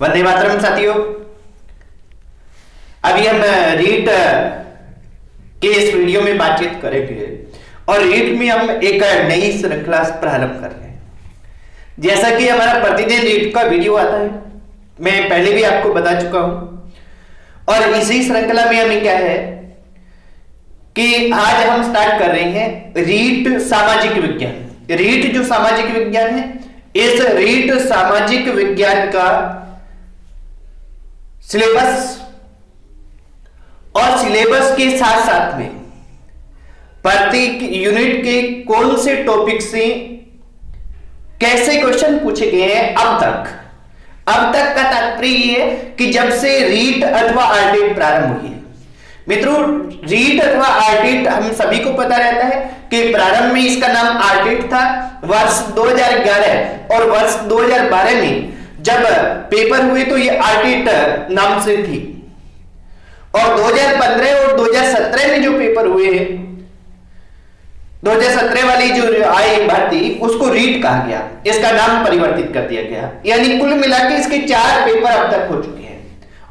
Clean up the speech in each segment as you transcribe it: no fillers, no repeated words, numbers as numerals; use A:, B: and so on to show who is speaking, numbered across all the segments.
A: वंदे मातरम साथियों। अभी हम रीट के इस वीडियो में बातचीत करेंगे और रीट में हम एक नई श्रृंखला प्रारंभ कर रहे हैं। जैसा कि हमारा प्रतिदिन रीट का वीडियो आता है, मैं पहले भी आपको बता चुका हूं। और इसी श्रृंखला में हमें क्या है कि आज हम स्टार्ट कर रहे हैं रीट सामाजिक विज्ञान। रीट जो सामाजिक विज्ञान है, इस रीट सामाजिक विज्ञान का सिलेबस और सिलेबस के साथ साथ में प्रत्येक यूनिट के कौन से टॉपिक से कैसे क्वेश्चन पूछे गए हैं अब तक का तात्पर्य यह है कि जब से रीट अथवा आरटीट प्रारंभ हुई है। मित्रों, रीट अथवा आरटीट हम सभी को पता रहता है कि प्रारंभ में इसका नाम आरटीट था वर्ष 2011 और वर्ष 2012 में जब पेपर हुए तो ये आरटीट नाम से थी। और 2015 और 2017 में जो पेपर हुए हैं, 2017 वाली जो आई भर्ती, उसको रीट कहा गया, इसका नाम परिवर्तित कर दिया गया। यानी कुल मिला के इसके 4 पेपर अब तक हो चुके हैं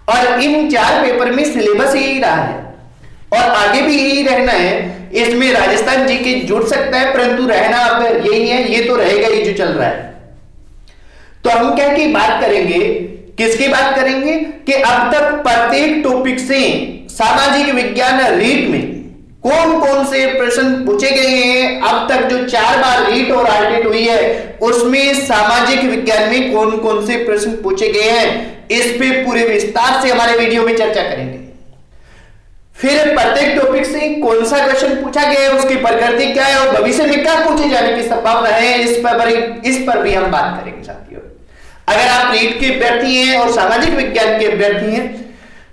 A: और इन 4 पेपर में सिलेबस यही रहा है और आगे भी यही रहना है। इसमें राजस्थान जीके जुड़ सकता है, परंतु रहना अब यही है, ये तो रहेगा ही जो चल रहा है। तो हम क्या की बात करेंगे, किसकी बात करेंगे कि अब तक प्रत्येक टॉपिक से सामाजिक विज्ञान रीट में कौन कौन से प्रश्न पूछे गए हैं। अब तक जो 4 बार रीट और आरटीट हुई है उसमें सामाजिक विज्ञान में कौन कौन से प्रश्न पूछे गए हैं, इस पे पूरे विस्तार से हमारे वीडियो में चर्चा करेंगे। फिर प्रत्येक टॉपिक से कौन सा क्वेश्चन पूछा गया है, उसकी प्रकृति क्या है और भविष्य में क्या पूछे जाने की संभावना है, इस पर भी हम बात करेंगे साथियों। अगर आप रीट के अभ्यर्थी हैं और सामाजिक विज्ञान के अभ्यर्थी हैं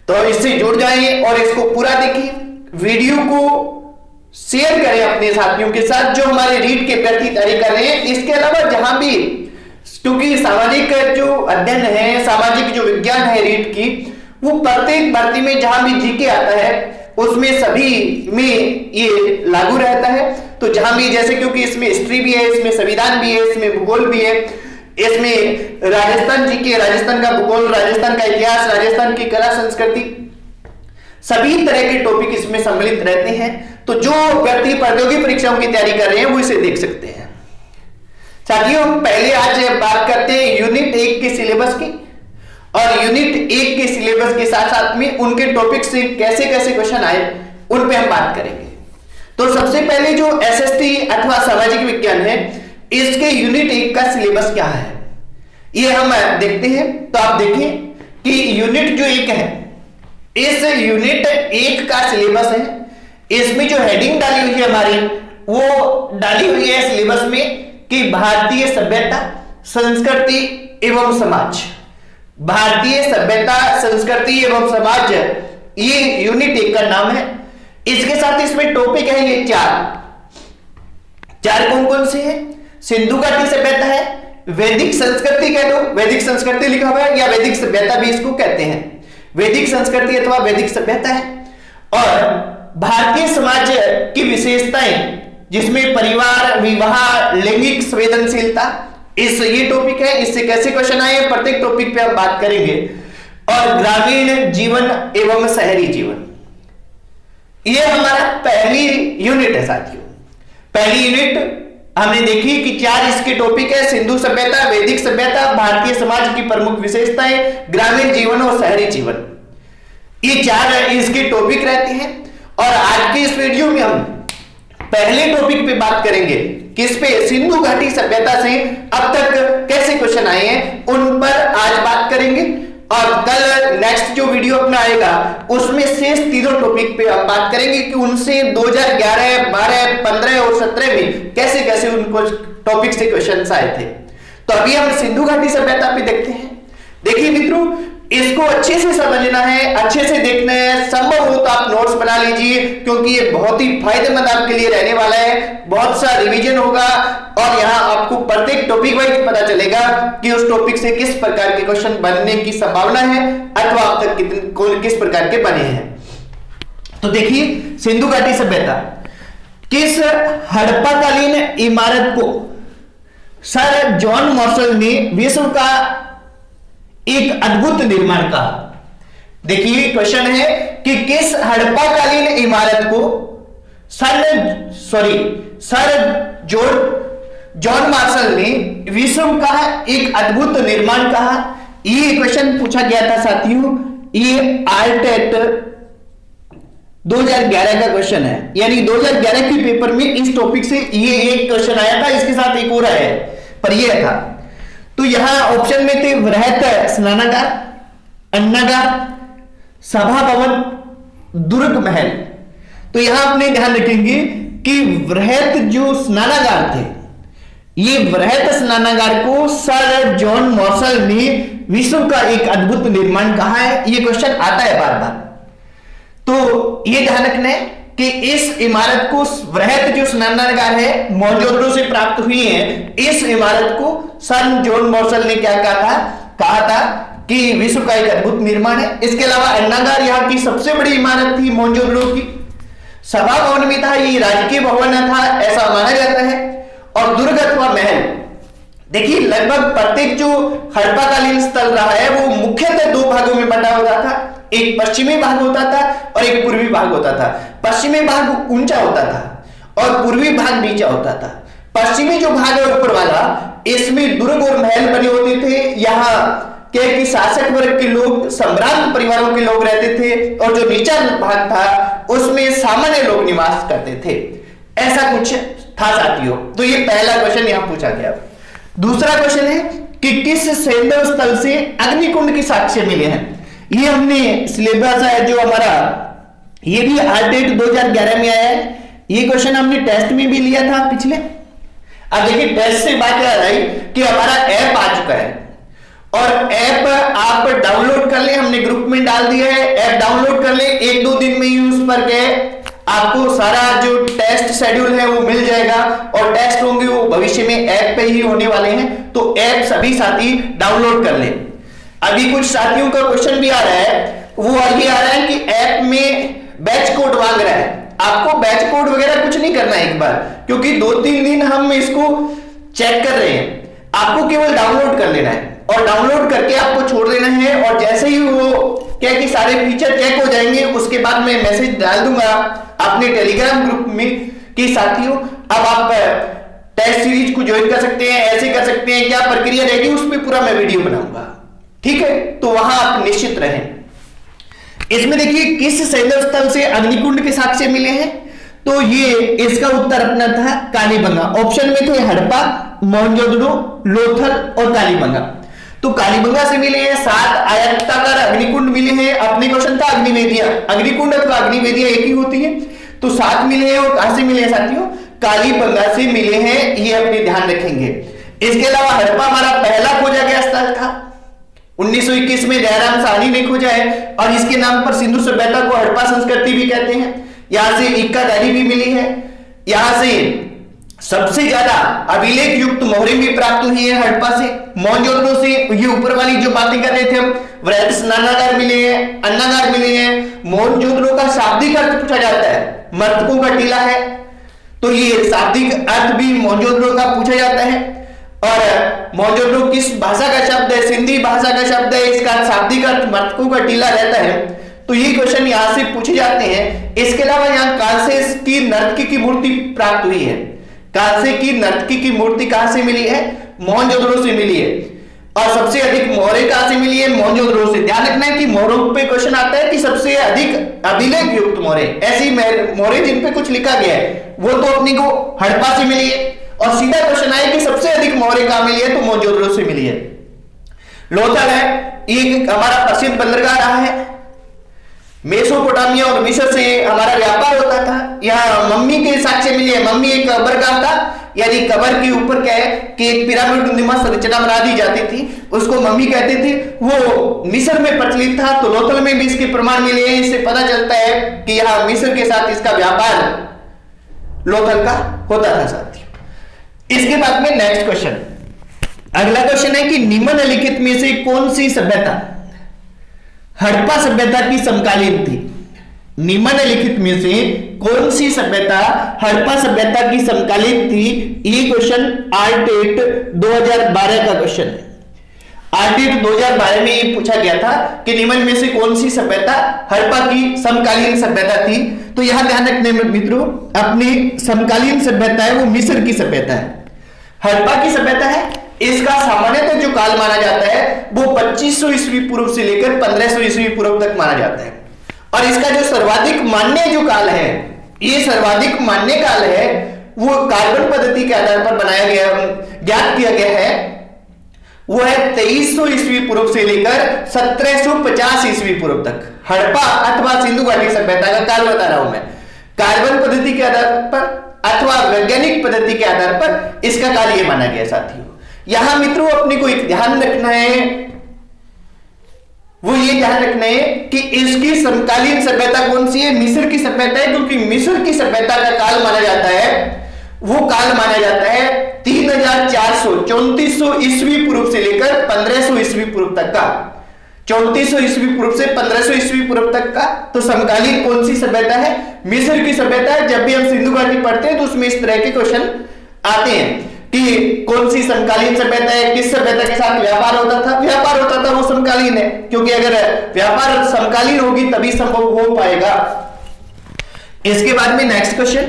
A: तो इससे जुड़ जाएं और इसको पूरा देखिए। वीडियो को शेयर करें अपने साथियों के साथ जो हमारे रीट के अभ्यर्थी तैयारी कर रहे हैं। इसके अलावा जहां भी, क्योंकि सामाजिक जो अध्ययन है, सामाजिक जो विज्ञान है रीट की, वो प्रत्येक भर्ती में जहां भी जीके आता है उसमें सभी में ये लागू रहता है। तो जहां भी, जैसे क्योंकि इसमें हिस्ट्री भी है, इसमें संविधान भी है, इसमें भूगोल भी है, इसमें राजस्थान जीके, राजस्थान का भूगोल, राजस्थान का इतिहास, राजस्थान की कला संस्कृति, सभी तरह के टॉपिक इसमें सम्मिलित रहते हैं। तो जो व्यक्ति प्रतियोगी परीक्षाओं की तैयारी कर रहे हैं वो इसे देख सकते हैं। साथियों, पहले आज बात करते हैं यूनिट 1 के सिलेबस की और यूनिट 1 के सिलेबस के साथ साथ में उनके टॉपिक से कैसे कैसे क्वेश्चन आए उन पे हम बात करेंगे। तो सबसे पहले जो एसएसटी अथवा सामाजिक विज्ञान है, इसके यूनिट 1 का सिलेबस क्या है ये हम देखते हैं। तो आप देखिए कि यूनिट जो 1 है, इस यूनिट 1 का सिलेबस है, इसमें जो हेडिंग डाली हुई है हमारी, वो डाली हुई है सिलेबस में कि भारतीय सभ्यता, संस्कृति एवं समाज। भारतीय सभ्यता, संस्कृति एवं समाज, ये यूनिट 1 का नाम है। इसके साथ इसमें टॉपिक है ये 4 कौन कौन से हैं? सिंधु घाटी सभ्यता है, वैदिक संस्कृति कह दो, वैदिक संस्कृति लिखा हुआ है, या वैदिक सभ्यता भी इसको कहते हैं, वैदिक संस्कृति अथवा वैदिक सभ्यता है। और भारतीय समाज की विशेषताएं, जिसमें परिवार, विवाह, लैंगिक संवेदनशीलता, ये टॉपिक है। इससे कैसे क्वेश्चन आए प्रत्येक टॉपिक पे हम बात करेंगे। और ग्रामीण जीवन एवं शहरी जीवन, ये हमारा पहली यूनिट है साथियों। पहली यूनिट हमने देखी कि 4 इसके टॉपिक है, सिंधु सभ्यता, वैदिक सभ्यता, भारतीय समाज की प्रमुख विशेषताएं, ग्रामीण जीवन और शहरी जीवन, ये 4 इसके टॉपिक रहते हैं। और आज के इस वीडियो में हम पहले टॉपिक पे बात करेंगे, किस पे? सिंधु घाटी सभ्यता से अब तक कैसे क्वेश्चन आए हैं उन पर आज बात करेंगे। और कल नेक्स्ट जो वीडियो अपना आएगा उसमें शेष तीनों टॉपिक पे हम बात करेंगे कि उनसे 2011, 12, 15 और 17 में कैसे कैसे उनको टॉपिक से क्वेश्चन आए थे। तो अभी हम सिंधु घाटी सभ्यता पे देखते हैं। देखिए मित्रों, इसको अच्छे से समझना है, अच्छे से देखना है। संभव हो तो आप नोट्स बना लीजिए, क्योंकि ये बहुत ही फायदेमंद आपके लिए रहने वाला है। बहुत सा रिवीजन होगा और यहाँ आपको प्रत्येक टॉपिक वाइज पता चलेगा कि उस टॉपिक से किस प्रकार के क्वेश्चन बनने की संभावना है अथवा अब तक किस प्रकार के बने हैं। तो देखिए, सिंधु घाटी सभ्यता, किस हड़प्पाकालीन इमारत को सर जॉन मार्शल ने विश्व का एक अद्भुत निर्माण कहा। देखिए क्वेश्चन है कि किस हड़प्पाकालीन इमारत को सर जॉन मार्शल ने विश्व का एक अद्भुत निर्माण कहा। ये क्वेश्चन पूछा गया था साथियों, ये आर्टेट 2011 का क्वेश्चन है, यानी 2011 के पेपर में इस टॉपिक से ये एक क्वेश्चन आया था, इसके साथ एक और है पर ये था। तो यहां ऑप्शन में थे वृहत स्नानागार, अन्नागार, सभा भवन, दुर्ग महल। तो यहां अपने ध्यान रखेंगे कि वृहत जो स्नानागार थे, ये वृहत स्नानागार को सर जॉन मार्शल ने विश्व का एक अद्भुत निर्माण कहा है। ये क्वेश्चन आता है बार बार, तो ये ध्यान रखना है कि इस इमारत को वृहत जो स्नानागार है मोहनजोदड़ो से प्राप्त हुई है, इस इमारत को सर जॉन मार्शल ने क्या कहा था कि विश्व का एक अद्भुत निर्माण है। इसके अलावा अन्नागार यहाँ की सबसे बड़ी इमारत थी मोहनजोदड़ो की। सभा भवन भी था, ये राजकीय भवन था ऐसा माना जाता है। और दुर्ग अथवा महल, देखिए लगभग प्रत्येक जो हड़प्पाकालीन स्थल रहा है वो मुख्यतः दो भागों में बटा होता था, एक पश्चिमी भाग होता था और एक पूर्वी भाग होता था। पश्चिमी भाग ऊंचा होता था और पूर्वी भाग नीचा होता था। पश्चिमी जो भाग है ऊपर वाला, इसमें दुर्ग और महल बने होते थे। यहाँ क्या कि शासक वर्ग के लोग, सम्राट परिवारों के लोग रहते थे, और जो नीचा भाग था उसमें सामान्य लोग निवास करते थे। ऐसा कुछ था साथियों। तो ये पहला क्वेश्चन यहां पूछा गया। दूसरा क्वेश्चन है कि किस सैंधव स्थल से अग्निकुंड की साक्ष्य मिले हैं। ये हमने सिलेबस है जो हमारा, ये भी आर्टेट 2011 में आया है। ये क्वेश्चन हमने टेस्ट में भी लिया था पिछले। अब देखिए टेस्ट से बात आ रही कि हमारा ऐप आ चुका है और ऐप आप डाउनलोड कर ले, हमने ग्रुप में डाल दिया है। ऐप डाउनलोड कर ले, 1-2 दिन में ही उस पर गए आपको सारा जो टेस्ट शेड्यूल है वो मिल जाएगा, और टेस्ट होंगे वो भविष्य में ऐप पे ही होने वाले हैं। तो ऐप सभी साथी डाउनलोड कर ले। अभी कुछ साथियों का क्वेश्चन भी आ रहा है, वो ये आ रहा है कि ऐप में बैच कोड मांग रहा है। आपको बैच कोड वगैरह कुछ नहीं करना है एक बार, क्योंकि 2-3 दिन हम इसको चेक कर रहे हैं। आपको केवल डाउनलोड कर लेना है और डाउनलोड करके आपको छोड़ देना है। और जैसे ही वो क्या कि सारे फीचर चेक हो जाएंगे, उसके बाद मैं मैसेज डाल दूंगा अपने टेलीग्राम ग्रुप में कि साथियों अब आप टेस्ट सीरीज को ज्वाइन कर सकते हैं, ऐसे कर सकते हैं, क्या प्रक्रिया रहेगी उस पर पूरा मैं वीडियो बनाऊंगा। ठीक है, तो वहां आप निश्चित रहें। इसमें देखिए किस सैंधव स्थल से अग्निकुंड के साक्ष्य मिले हैं, तो ये इसका उत्तर अपना था कालीबंगा। ऑप्शन में थे हड़प्पा, मोहनजोदड़ो, लोथल और कालीबंगा। तो कालीबंगा से मिले हैं 7 आयताकार अग्निकुंड मिले हैं। अपने क्वेश्चन था अग्निवेदियां, अग्निकुंड अथवा अग्निवेदियां एक ही होती है, तो 7 मिले हैं। और कहां से मिले हैं साथियों? कालीबंगा से मिले हैं, ये अपने ध्यान रखेंगे। इसके अलावा हड़प्पा हमारा पहला खोजा गया स्थल था, 1921 में जयराम साहनी ने खोजा है, और इसके नाम पर सिंधु सभ्यता को हड़प्पा संस्कृति भी कहते हैं। यहां से इक्का डायरी भी मिली है। यहां से सबसे ज्यादा अभिलेख युक्त मोहरें भी प्राप्त हुई है हड़प्पा से। मोहनजोदड़ो से ये ऊपर वाली जो बातें कर रहे थे हम, वृहत स्नानागार मिले हैं, अन्नागार मिले हैं। मोहनजोदड़ो का शाब्दिक अर्थ पूछा जाता है, मर्तकों का टीला है, तो ये शाब्दिक अर्थ भी मोहनजोदड़ो का पूछा जाता है। और मोहनजोदड़ो किस भाषा का शब्द है? सिंधी भाषा का शब्द है, इसका शाब्दिक अर्थ मर्तकों का टीला रहता है। तो ये क्वेश्चन यहां से पूछे जाते हैं। इसके अलावा यहां कांसे की नर्तकी की मूर्ति प्राप्त हुई है। कांसे की नर्तकी की मूर्ति कहां से मिली है? मोहनजोदड़ो से मिली है। और सबसे अधिक मोहरें कहां से मिली है? मोहनजोदड़ो से। ध्यान रखना है कि मोहरों पे क्वेश्चन आता है कि सबसे अधिक अभिलेख युक्त मोहरें, ऐसी मोहरें जिन पे कुछ लिखा गया है, वो तो अपने को हड़प्पा से मिली है। और सीधा क्वेश्चन आया कि सबसे अधिक मोहरें कहां मिली है, तो मोहनजोदड़ो से मिली है। लोथल है, एक हमारा प्रसिद्ध बंदरगाह रहा है। मेसोपोटामिया और मिस्र से हमारा व्यापार होता था। यहाँ मम्मी के साक्ष्य मिले हैं। मम्मी एक कब्रगाह था, यानी कब्र के ऊपर क्या है कि एक पिरामिड नुमा संरचना बना दी जाती थी, उसको मम्मी कहते थे। वो मिस्र में प्रचलित था, तो लोथल में भी इसके प्रमाण मिले हैं। इससे पता चलता है कि यहाँ मिस्र के साथ इसका व्यापार लोथल का होता था साथियों। इसके बाद में नेक्स्ट क्वेश्चन, अगला क्वेश्चन है कि निम्नलिखित में से कौन सी सभ्यता हड़प्पा सभ्यता की समकालीन थी? निम्नलिखित में से कौन सी सभ्यता हड़प्पा सभ्यता की समकालीन थी? ये क्वेश्चन आर्टेट 2012 का क्वेश्चन है। ऑडिट 2012 में ये पूछा गया था कि निम्न में से कौन सी सभ्यता हड़प्पा की समकालीन सभ्यता थी। तो यहां ध्यान रखने में मित्रों, अपनी समकालीन सभ्यता है वो मिस्र की सभ्यता है। हड़प्पा की सभ्यता है, इसका सामान्यतः जो काल माना जाता है वो 2500 ईस्वी पूर्व से लेकर 1500 ईस्वी पूर्व तक माना जाता है। और इसका जो सर्वाधिक मान्य जो काल है, ये सर्वाधिक मान्य काल है वो कार्बन पद्धति के आधार पर बनाया गया, ज्ञात किया गया है, वो है 2300 ईस्वी पूर्व से लेकर 1750 ईस्वी पूर्व तक। हड़प्पा अथवा सिंधु घाटी सभ्यता का काल बता रहा हूं मैं, कार्बन पद्धति के आधार पर अथवा वैज्ञानिक पद्धति के आधार पर इसका काल ये माना गया। साथियों यहां मित्रों अपने को एक ध्यान रखना है, वो ये ध्यान रखना है कि इसकी समकालीन सभ्यता कौन सी है, मिस्र की सभ्यता है, क्योंकि मिस्र की सभ्यता का काल माना जाता है, वो काल माना जाता है 3400 ईस्वी पूर्व से लेकर 1500 ईस्वी पूर्व तक का। 3400 ईस्वी पूर्व से 1500 ईस्वी पूर्व तक का तो समकालीन कौन सी सभ्यता है, मिस्र की सभ्यता है। जब भी हम सिंधु घाटी पढ़ते हैं तो उसमें इस तरह के क्वेश्चन आते हैं कि कौन सी समकालीन सभ्यता है, किस सभ्यता के साथ व्यापार होता था, व्यापार होता था, वो समकालीन है, क्योंकि अगर व्यापार समकालीन होगी तभी संभव हो पाएगा। इसके बाद में नेक्स्ट क्वेश्चन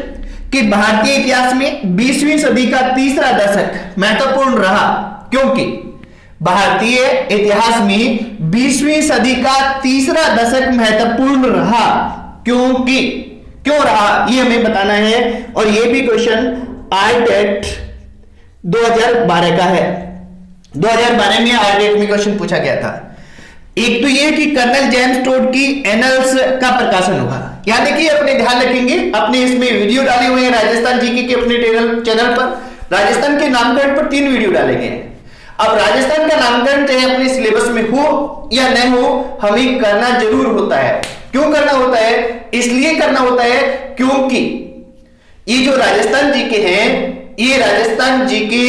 A: कि भारतीय इतिहास में 20वीं सदी का तीसरा दशक महत्वपूर्ण रहा, क्योंकि भारतीय इतिहास में 20वीं सदी का तीसरा दशक महत्वपूर्ण रहा, क्योंकि क्यों रहा ये हमें बताना है। और ये भी क्वेश्चन आईटेट 2012 का है। 2012 में आईटेट में क्वेश्चन पूछा गया था। एक तो ये कि कर्नल जेम्स टोड की एनल्स का प्रकाशन हुआ। यहां देखिए अपने ध्यान रखेंगे, अपने इसमें वीडियो डाले हुए हैं राजस्थान जीके के अपने चैनल पर। राजस्थान के नामकरण पर 3 वीडियो डाले गए हैं। अब राजस्थान का नामकरण चाहे अपने सिलेबस में हो या नहीं हो, हमें करना जरूर होता है। क्यों करना होता है? इसलिए करना होता है क्योंकि ये जो राजस्थान जीके हैं, ये राजस्थान जीके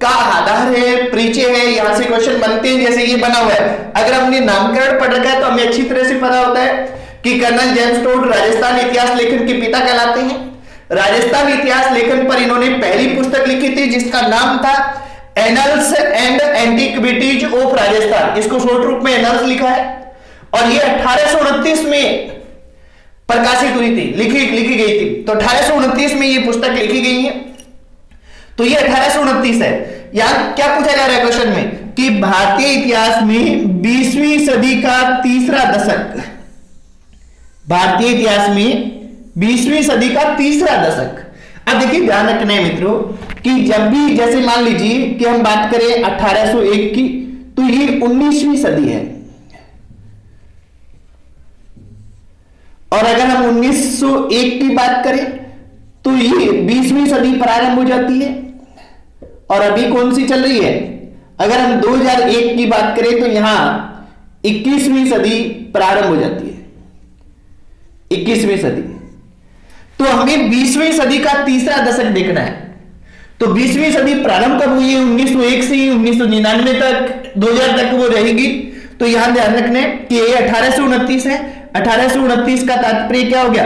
A: का आधार है, परिचय है, यहां से क्वेश्चन बनते हैं। जैसे ये बना हुआ है, अगर हमने नामकरण पढ़ रखा है तो हमें अच्छी तरह से पता होता है कि कर्नल जेम्स टोड राजस्थान इतिहास लेखन के पिता कहलाते हैं। राजस्थान इतिहास लेखन पर इन्होंने पहली पुस्तक लिखी थी जिसका नाम था annuls and antiquities of Rajasthan. इसको शॉर्ट रूप में एनल्स लिखा है और ये 1829 में प्रकाशित हुई थी, लिखी गई थी। तो 1829 में ये पुस्तक लिखी गई है, तो ये 1829 है। यहां क्या पूछा जा रहा है क्वेश्चन में कि भारतीय इतिहास में 20वीं सदी का तीसरा दशक, भारतीय इतिहास में 20वीं सदी का तीसरा दशक। अब देखिए ध्यान रखना है मित्रों कि जब भी जैसे मान लीजिए कि हम बात करें 1801 की, तो ये 19वीं सदी है, और अगर हम 1901 की बात करें तो ये 20वीं सदी प्रारंभ हो जाती है। और अभी कौन सी चल रही है? अगर हम 2001 की बात करें तो यहां 21वीं सदी प्रारंभ हो जाती है, 21वीं सदी। तो हमें 20वीं सदी का तीसरा दशक देखना है। तो 20वीं सदी प्रारंभ कब हुई है? 1901 से 1999 तक, 2000 तक वो रहेगी। तो यहां ध्यान रखने कि ये 1829 है। 1829 का तात्पर्य क्या हो गया?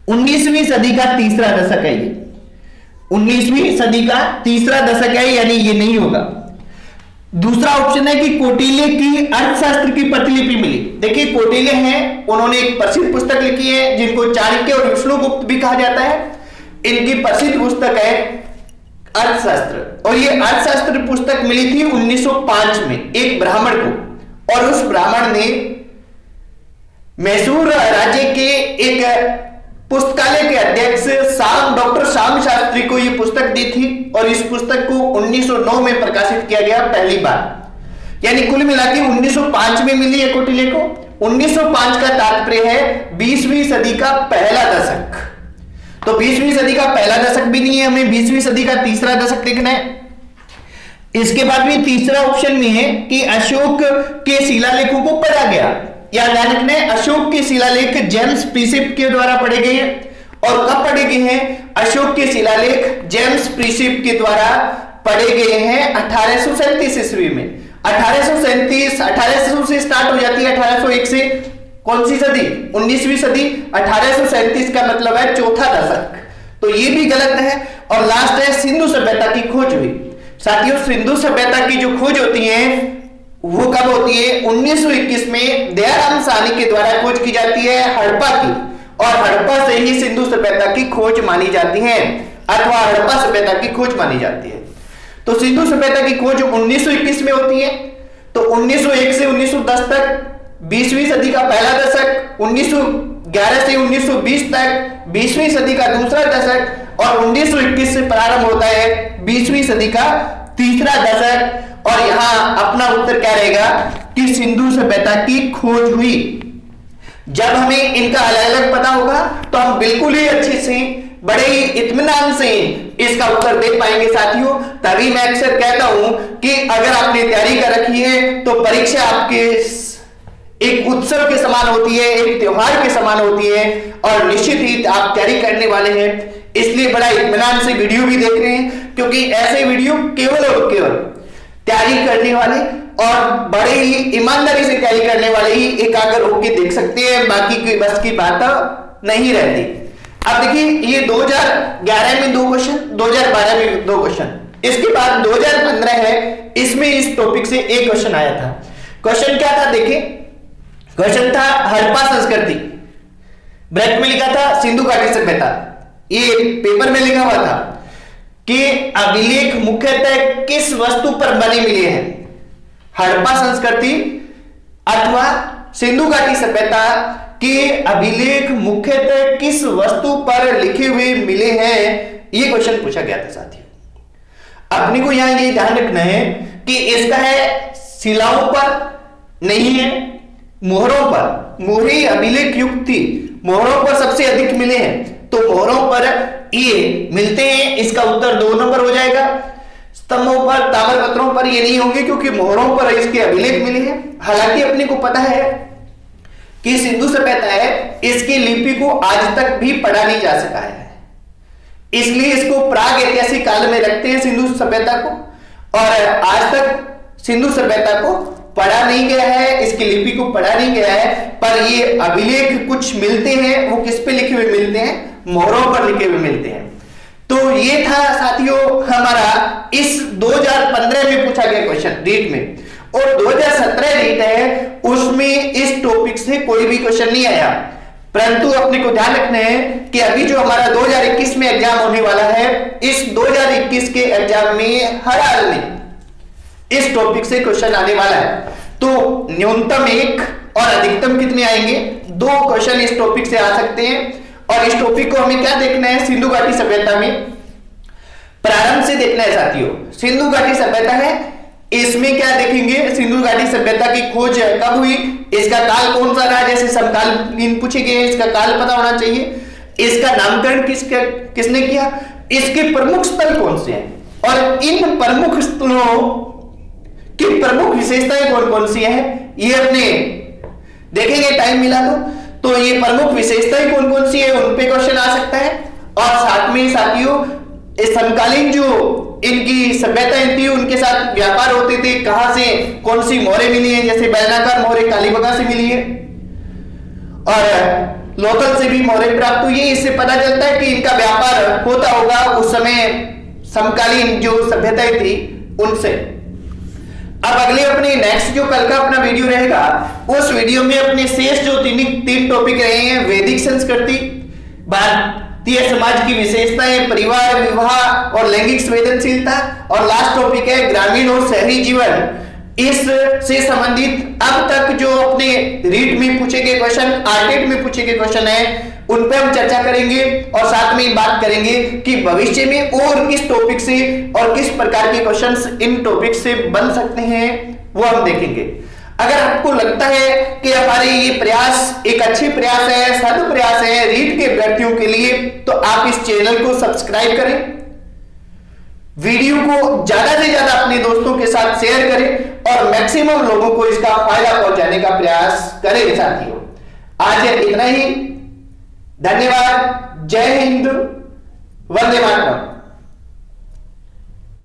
A: 19वीं सदी का तीसरा दशक है ये, 19वीं सदी का तीसरा दशक है, यानी ये नहीं होगा। दूसरा ऑप्शन है कि कौटिल्य की अर्थशास्त्र की प्रतिलिपि मिली। देखिए कौटिल्य हैं, उन्होंने एक प्रसिद्ध पुस्तक लिखी है जिनको चाणक्य और विष्णुगुप्त भी कहा जाता है। इनकी प्रसिद्ध पुस्तक है अर्थशास्त्र, और ये अर्थशास्त्र पुस्तक मिली थी 1905 में एक ब्राह्मण को, और उस ब्राह्मण ने मैसूर राज्य के एक पुस्तकालय के अध्यक्ष डॉक्टर श्याम शास्त्री को यह पुस्तक दी थी, और इस पुस्तक को 1909 में प्रकाशित किया गया पहली बार। यानी कुल मिलाकर 1905 में मिली है कौटिल्य को। 1905 का तात्पर्य है 20वीं सदी का पहला दशक। तो 20वीं सदी का पहला दशक भी नहीं है, हमें 20वीं सदी का तीसरा दशक देखना है। इसके बाद में तीसरा ऑप्शन में है कि अशोक के शिलालेखों को पढ़ा गया। या ध्यान रखना है, अशोक के शिलालेख जेम्स प्रिसेप्ट के द्वारा पढ़े गए हैं। और कब पढ़े गए हैं? अशोक के शिलालेख जेम्स प्रिसेप्ट के द्वारा पढ़े गए हैं 1837 ईस्वी में। 1837 से स्टार्ट हो जाती है, 1801 से कौन सी सदी? 19वीं सदी। 1837 का मतलब है चौथा दशक, तो ये भी गलत है। और लास्ट है सिंधु सभ्यता की खोज हुई। साथियों सिंधु सभ्यता की जो खोज होती है वो कब होती है? 1921 में दयाराम साहनी के द्वारा खोज की जाती है हड़प्पा की, और हड़प्पा से ही सिंधु सभ्यता की खोज मानी जाती है, अथवा हड़प्पा सभ्यता की खोज मानी जाती है। तो सिंधु सभ्यता की खोज 1921 में होती है। तो 1901 से 1910 तक 20वीं सदी का पहला दशक, 1911 से 1920 तक 20वीं सदी का दूसरा दशक, और 1921 से प्रारंभ होता है 20वीं सदी का तीसरा दशक। और यहां अपना उत्तर क्या रहेगा कि सिंधु सभ्यता की खोज हुई। जब हमें इनका अलग अलग पता होगा तो हम बिल्कुल ही अच्छे से, बड़े ही इत्मीनान से इसका उत्तर दे पाएंगे साथियों। तभी मैं अक्सर कहता हूं कि अगर आपने तैयारी कर रखी है तो परीक्षा आपके एक उत्सव के समान होती है, एक त्योहार के समान होती है, और निश्चित ही आप तैयारी करने वाले हैं। इसलिए बड़ा इत्मीनान से वीडियो भी देख रहे हैं, क्योंकि ऐसे वीडियो केवल और केवल तैयारी करने वाले और बड़े ही ईमानदारी से तैयारी करने वाले ही एकाग्र होकर देख सकते हैं, बाकी की बस की बात नहीं रहती। अब देखिए ये 2011 में 2 क्वेश्चन, 2012 में 2 क्वेश्चन, इसके बाद 2015 है, इसमें इस टॉपिक से एक क्वेश्चन आया था। क्वेश्चन क्या था देखिए, क्वेश्चन था हड़प्पा संस्कृति, ब्रैकेट में लिखा था सिंधु घाटी सभ्यता। ये पेपर में लिखा हुआ था कि अभिलेख मुख्यतः किस वस्तु पर बने मिले हैं? हड़प्पा संस्कृति अथवा सिंधु घाटी सभ्यता के अभिलेख मुख्यतः किस वस्तु पर लिखे हुए मिले हैं? ये क्वेश्चन पूछा गया था साथियों। अपने को यहां ये ध्यान रखना है कि इसका है शिलाओं पर नहीं है, मोहरों पर। मोहरी अभिलेख युक्त थी, मोहरों पर सबसे अधिक मिले हैं, तो मोहरों पर ये मिलते हैं। इसका उत्तर 2 नंबर हो जाएगा। स्तंभों पर, ताम्रपत्रों पर ये नहीं होंगे, क्योंकि मोहरों पर इसके अभिलेख मिले हैं। हालांकि अपने को पता है कि सिंधु सभ्यता है, इसकी लिपि को आज तक भी पढ़ा नहीं जा सका है, इसलिए इसको प्राग ऐतिहासिक काल में रखते हैं सिंधु सभ्यता को, और आज तक सिंधु सभ्यता को पढ़ा नहीं गया है, इसकी लिपि को पढ़ा नहीं गया है। पर ये अभिलेख कुछ मिलते हैं, वो किस पे लिखे हुए मिलते हैं? मोहरों पर लिखे हुए मिलते हैं। तो ये था साथियों हमारा इस 2015 में पूछा गया क्वेश्चन रीट में, और 2017 रीट है, उसमें इस टॉपिक से कोई भी क्वेश्चन नहीं आया। परंतु अपने को ध्यान रखना है कि अभी जो हमारा 2021 में एग्जाम होने वाला है, इस 2021 के एग्जाम में हर हाल में इस टॉपिक से क्वेश्चन आने वाला है। तो न्यूनतम 1 और अधिकतम कितने आएंगे? 2 क्वेश्चन इस टॉपिक से आ सकते हैं। और इस टॉपिक को हमें क्या देखना है? सिंधु घाटी सभ्यता में प्रारंभ से देखना है साथियों। सिंधु घाटी सभ्यता है, इसमें क्या देखेंगे? सिंधु घाटी सभ्यता की खोज कब हुई, इसका काल कौन सा रहा, जैसे समकालीन पूछे गए, इसका काल पता होना चाहिए। इसका नामकरण किसने किया, इसके प्रमुख स्थल कौन से हैं, और इन प्रमुख स्थलों की प्रमुख विशेषताएं कौन कौन सी हैं, ये अपने देखेंगे टाइम मिला तो ये प्रमुख विशेषताएं कौन कौन सी है, उन पे क्वेश्चन आ सकता है। और साथ में साथियों समकालीन जो इनकी सभ्यताएं थी, उनके साथ व्यापार होते थे, कहां से कौन सी मोहरें मिली हैं, जैसे बेलनाकार मोहरें कालीबंगा से मिली है, और लोथल से भी मोहरें प्राप्त हुई है। इससे पता चलता है कि इनका व्यापार होता होगा उस समय समकालीन जो सभ्यताएं थी उनसे। अब अगले अपने नेक्स्ट जो कल का अपना वीडियो रहेगा, उस वीडियो में अपने शेष जो तीन टॉपिक रहे हैं, वैदिक संस्कृति, भारतीय समाज की विशेषताएं, परिवार, विवाह और लैंगिक संवेदनशीलता, और लास्ट टॉपिक है ग्रामीण और शहरी जीवन। इस से संबंधित अब तक जो अपने रीट में पूछे गए क्वेश्चन, आर्टेट में पूछे गए क्वेश्चन है, उन पे हम चर्चा करेंगे, और साथ में बात करेंगे कि भविष्य में और किस टॉपिक से और किस प्रकार के क्वेश्चंस इन टॉपिक से बन सकते हैं, वो हम देखेंगे। अगर आपको लगता है कि हमारे ये प्रयास एक अच्छे प्रयास है, सद प्रयास है रीट के अभ्यर्थियों के लिए, तो आप इस चैनल को सब्सक्राइब करें, वीडियो को ज्यादा से ज्यादा अपने दोस्तों के साथ शेयर करें, और मैक्सिमम लोगों को इसका फायदा पहुंचाने का प्रयास करें साथियों। आज इतना ही, धन्यवाद, जय हिंद, वंदे मातरम।